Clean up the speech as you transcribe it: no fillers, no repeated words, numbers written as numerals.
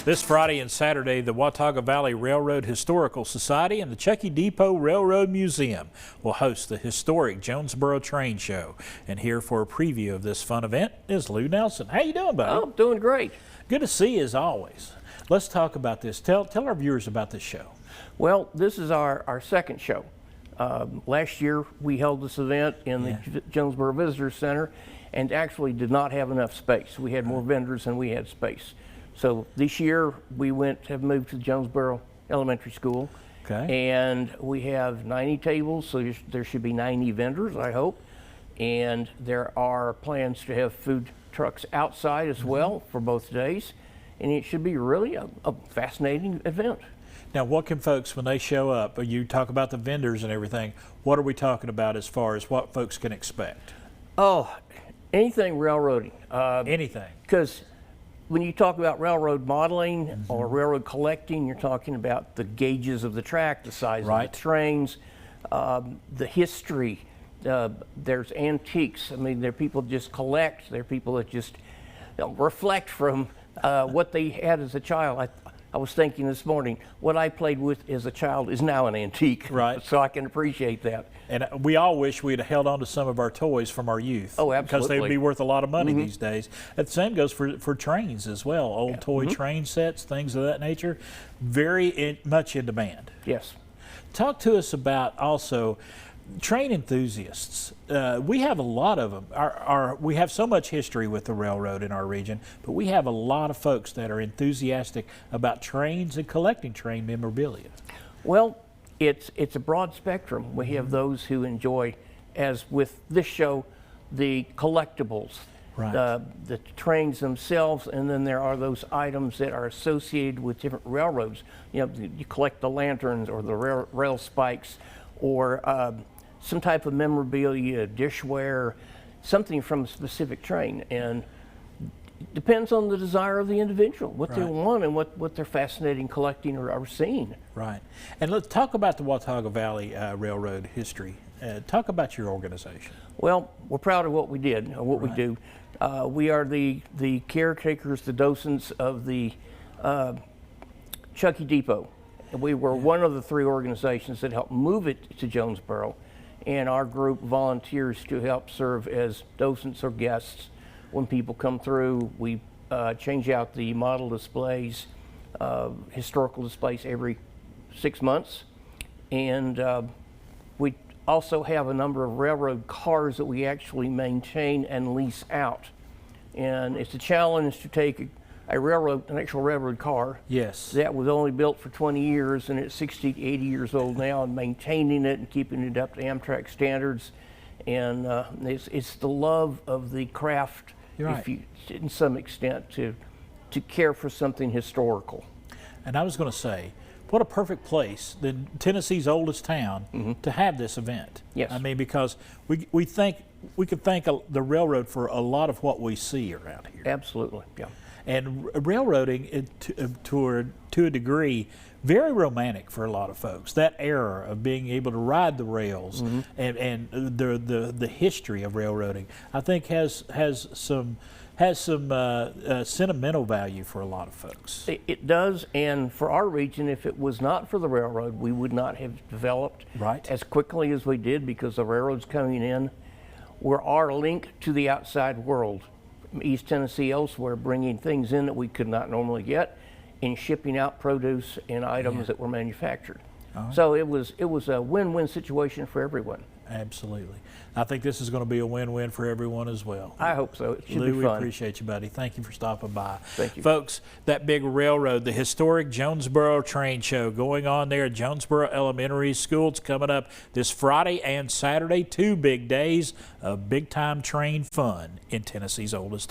This Friday and Saturday, the Watauga Valley Railroad Historical Society and the Chucky Depot Railroad Museum will host the historic Jonesborough Train Show. And here for a preview of this fun event is Lou Nelson. How you doing, buddy? Oh, doing great. Good to see you as always. Let's talk about this. Tell our viewers about this show. Well, this is our second show. Last year we held this event in the Jonesborough Visitor Center and actually did not have enough space. We had more vendors than we had space. So this year we have moved to Jonesborough Elementary School. Okay. And we have 90 tables, so there should be 90 vendors, I hope. And there are plans to have food trucks outside as well for both days. And it should be really a fascinating event. Now, what can folks, when they show up, you talk about the vendors and everything, what are we talking about as far as what folks can expect? Oh, anything railroading. Anything. Because when you talk about railroad modeling or railroad collecting, you're talking about the gauges of the track, the size of the trains, the history. There's antiques. I mean, there are people that just collect. There are people that just reflect from what they had as a child. I was thinking this morning, what I played with as a child is now an antique. Right. So I can appreciate that. And we all wish we'd have held on to some of our toys from our youth. Oh, absolutely. Because they would be worth a lot of money these days. And the same goes for trains as well. Old toy train sets, things of that nature, very much in demand. Yes. Talk to us about also train enthusiasts. We have a lot of them. We have so much history with the railroad in our region, but we have a lot of folks that are enthusiastic about trains and collecting train memorabilia. Well, it's a broad spectrum. We have those who enjoy, as with this show, the collectibles, the trains themselves, and then there are those items that are associated with different railroads. You know, you collect the lanterns or the rail spikes, or some type of memorabilia, dishware, something from a specific train. And it depends on the desire of the individual, what they want and what they're fascinating collecting or seeing. Right. And let's talk about the Watauga Valley Railroad history. Talk about your organization. Well, we're proud of what we did, or what we do. We are the caretakers, the docents of the Chucky Depot. We were one of the 3 organizations that helped move it to Jonesborough, and our group volunteers to help serve as docents or guests when people come through. We change out the model displays, historical displays every 6 months, and we also have a number of railroad cars that we actually maintain and lease out. And it's a challenge to take an actual railroad car. Yes. That was only built for 20 years and it's 60 to 80 years old now, and maintaining it and keeping it up to Amtrak standards. And it's the love of the craft, in some extent, to care for something historical. And I was going to say, what a perfect place, Tennessee's oldest town, to have this event. Yes. I mean, because we could thank the railroad for a lot of what we see around here. Absolutely, yeah. And railroading, to a degree, very romantic for a lot of folks. That era of being able to ride the rails and the history of railroading, I think has some sentimental value for a lot of folks. It does, and for our region, if it was not for the railroad, we would not have developed as quickly as we did, because the railroad's coming in. We're our link to the outside world. East Tennessee, elsewhere, bringing things in that we could not normally get, and shipping out produce and items that were manufactured. So it was a win-win situation for everyone. Absolutely. I think this is going to be a win-win for everyone as well. I hope so. It should Lou, be fun. we appreciate you, buddy. Thank you for stopping by. Thank you. Folks, that big railroad, the historic Jonesborough Train Show going on there at Jonesborough Elementary School. It's coming up this Friday and Saturday, 2 big days of big-time train fun in Tennessee's oldest